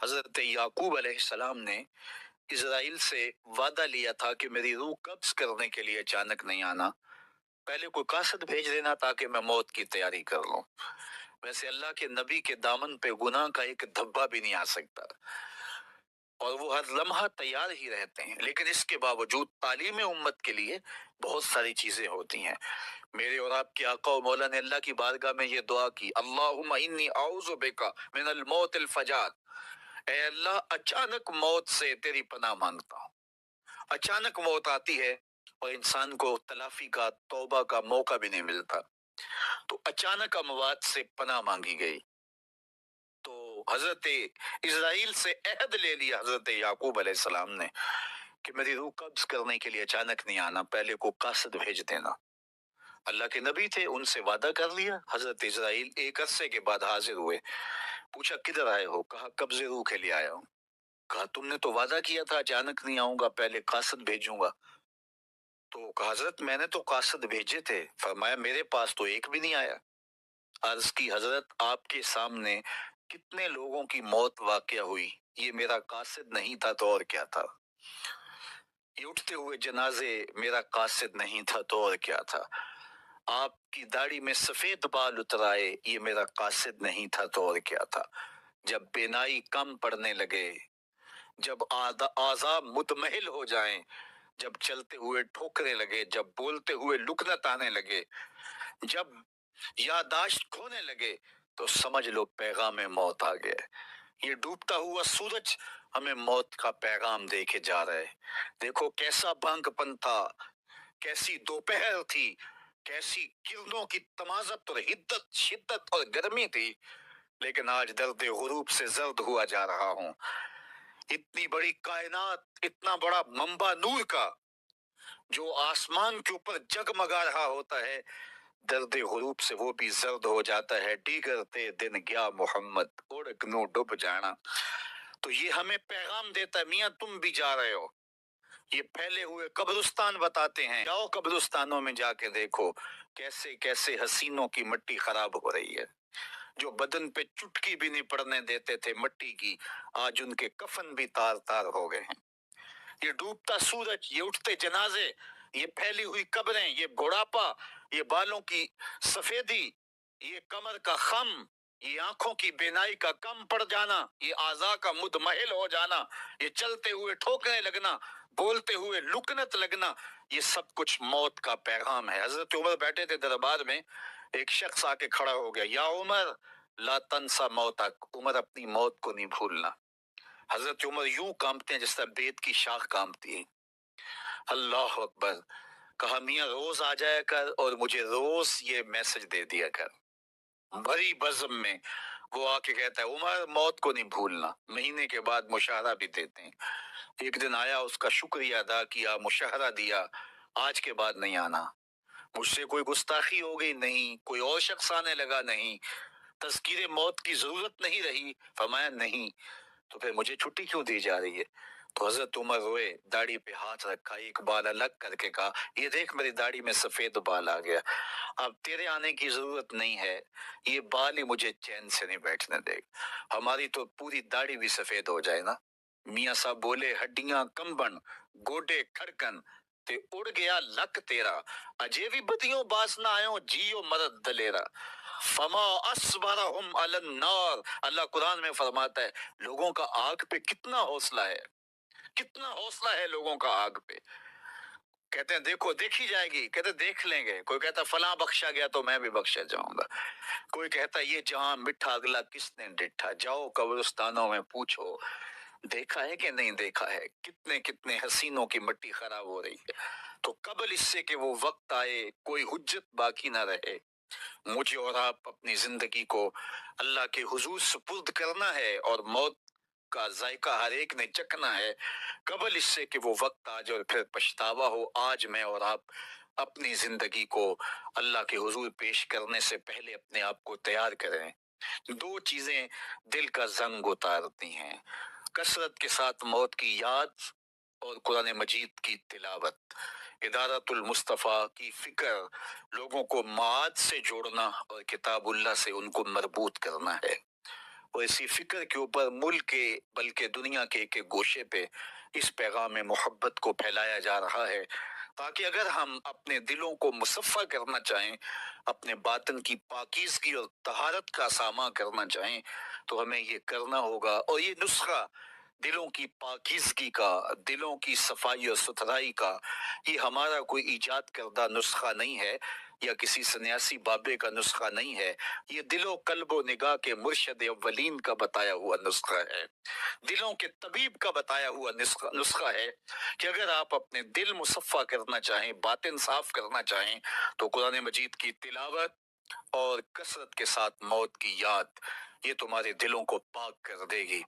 हजरत याकूब अलैहिस्सलाम ने इजराइल से वादा लिया था कि मेरी रूह कब्ज करने के लिए अचानक नहीं आना, पहले कोई कासद भेज देना ताकि मैं मौत की तैयारी कर लूं। वैसे अल्लाह के नबी के दामन पे गुनाह का एक धब्बा भी नहीं आ सकता और वो हर लम्हा तैयार ही रहते हैं, लेकिन इसके बावजूद तालीम उम्मत के लिए बहुत सारी चीजें होती हैं। मेरे और आपके आका और मौला ने अल्लाह की बारगाह में ये दुआ की, अल्लाहुम्मा इन्नी औज़ु बिका मिनल मौतिल फजात, ऐ अल्लाह अचानक मौत से तेरी पनाह मांगता हूँ। अचानक मौत आती है और इंसान को तलाफी का तौबा का मौका भी नहीं मिलता, तो अचानक अमवात से पनाह मांगी गई। तो हजरत इजराइल से अहद ले लिया हजरत याकूब अलैहिस्सलाम ने कि मेरी रूह कब्ज करने के लिए अचानक नहीं आना, पहले को कासद भेज देना। अल्लाह के नबी थे, उनसे वादा कर लिया। हजरत इजराइल एक अरसे के बाद हाजिर हुए। पूछा किधर आए हो? कहा कब्जे रूह के लिए आया हूँ। कहा तुमने तो वादा किया था अचानक नहीं आऊंगा, पहले कासद भेजूंगा। तो कहा हजरत मैंने तो कासद भेजे थे। फरमाया मेरे पास तो एक भी नहीं आया। अर्ज की हजरत आपके सामने कितने लोगों की मौत वाकया हुई, ये मेरा कासिद नहीं था तो और क्या था। ये उठते हुए जनाजे मेरा कासिद नहीं था तो और क्या था। आपकी दाढ़ी में सफेद बाल उतराए, ये मेरा कासिद नहीं था तो और क्या था। जब बेनाई कम पड़ने लगे, जब आज़ाब मुतमहिल हो जाएं, जब चलते हुए ठोकरे लगे, जब बोलते हुए लुकनत आने लगे, जब यादाश्त खोने लगे, तो समझ लो पैगाम मौत आ गया। ये डूबता हुआ सूरज हमें मौत का पैगाम दे के जा रहा है। देखो कैसा बांकपन था, कैसी दोपहर थी, कैसी किरणों की तमाजत और हिद्दत, शिद्दत और गर्मी थी, लेकिन आज दर्द गुरूब से जर्द हुआ जा रहा हूं। इतनी बड़ी कायनात, इतना बड़ा मंबा नूर का जो आसमान के ऊपर जगमगा रहा होता है, दर्द गुरूब से वो भी जर्द हो जाता है। डीगरते दिन गया मोहम्मद, उड़क नो डूब जाना। तो ये हमें पैगाम देता है, मियां तुम भी जा रहे हो। ये फैले हुए कब्रिस्तान बताते हैं, जाओ कब्रिस्तानों में जाके देखो कैसे कैसे हसीनों की मिट्टी खराब हो रही है। जो बदन पे चुटकी भी नहीं पड़ने देते थे मिट्टी की, आज उनके कफन भी तार तार हो गए हैं। ये डूबता सूरज, ये उठते जनाजे, ये फैली हुई कब्रें, ये बुढ़ापा, ये बालों की सफेदी, ये कमर का खम, ये आंखों की बेनाई का कम पड़ जाना, ये आजा का मुदमहिल हो जाना, ये चलते हुए ठोकने लगना, बोलते हुए लुकनत लगना, ये सब कुछ मौत का पैगाम है। हजरत उमर बैठे थे दरबार में, एक शख्स आके खड़ा हो गया, या उमर ला तंसा मौतक, उमर अपनी मौत को नहीं भूलना। हजरत उमर यूं कांपते हैं जिस तरह बेत की शाख कांपती है। अल्लाह अकबर। कहा मियां रोज आ जाया कर और मुझे रोज ये मैसेज दे दिया कर। बड़ी बज़म में वो आके कहता है उमर मौत को नहीं भूलना। महीने के बाद मुशाहरा भी देते हैं। एक दिन आया, उसका शुक्रिया अदा किया, मुशाहरा दिया, आज के बाद नहीं आना। मुझसे कोई गुस्ताखी हो गई? नहीं। कोई और शख्स आने लगा? नहीं। तज़किरे मौत की जरूरत नहीं रही? फरमाया नहीं। तो फिर मुझे छुट्टी क्यों दी जा रही है? तो हजरत उमर रोए, दाढ़ी पे हाथ रखा, एक बाल अलग करके कहा ये देख मेरी दाढ़ी में सफेद बाल आ गया, अब तेरे आने की जरूरत नहीं है, ये बाल ही मुझे चैन से नहीं बैठने देगा। हमारी तो पूरी दाढ़ी भी सफेद हो जाए ना। मियां साहब बोले हड्डियां कंबन, गोडे खड़कन, ते उड़ गया लक तेरा, अजे भी बदियों बास ना आयो, जियो मरद दलेरा। फमा अस्बरहुम अलन नार, अल्लाह कुरान में फरमाता है लोगों का आग पे कितना हौसला है, कितना हौसला है लोगों का आग पे। कहते हैं देखो देखी जाएगी, कहते देख लेंगे। कोई कहता फला बख्शा गया तो मैं भी बख्शा जाऊंगा। कोई कहता ये जहां मिठा अगला किसने डिठा, जाओ कब्रिस्तानों में पूछो देखा है कि नहीं देखा है, कितने कितने हसीनों की मिट्टी खराब हो रही है। तो कबल इससे कि वो वक्त आए कोई हुज्जत बाकी ना रहे, मुझे और आप अपनी जिंदगी को अल्लाह के हुजूर सुपुर्द करना है और मौत का जायका हर एक ने चखना है। कबल इससे कि वो वक्त आ जाए और फिर पछतावा हो, आज मैं और आप अपनी जिंदगी को अल्लाह के हुजूर पेश करने से पहले अपने आप को तैयार करें। दो चीजें दिल का जंग उतारती हैं, कसरत के साथ मौत की याद और कुरान मजीद की तिलावत। इदारतुल मुस्तफ़ा की फिक्र लोगों को माद से जोड़ना और किताबुल्लाह से उनको मरबूत करना है। اور اسی فکر کے اوپر ملک کے بلکہ دنیا کے ایک ایک گوشے پہ اس پیغام محبت کو پھیلایا جا رہا ہے، تاکہ اگر ہم اپنے دلوں کو مصفا کرنا چاہیں، اپنے باطن کی پاکیزگی اور طہارت کا ساماں کرنا چاہیں، تو ہمیں یہ کرنا ہوگا۔ اور یہ نسخہ دلوں کی پاکیزگی کا، دلوں کی صفائی اور ستھرائی کا، یہ ہمارا کوئی ایجاد کردہ نسخہ نہیں ہے، یا کسی سنیاسی بابے کا نسخہ نہیں ہے، یہ دل و قلب و نگاہ کے مرشد اولین کا بتایا ہوا نسخہ ہے، دلوں کے طبیب کا بتایا ہوا نسخہ ہے، کہ اگر آپ اپنے دل مصفا کرنا چاہیں، باطن صاف کرنا چاہیں، تو قرآن مجید کی تلاوت اور کثرت کے ساتھ موت کی یاد، یہ تمہارے دلوں کو پاک کر دے گی۔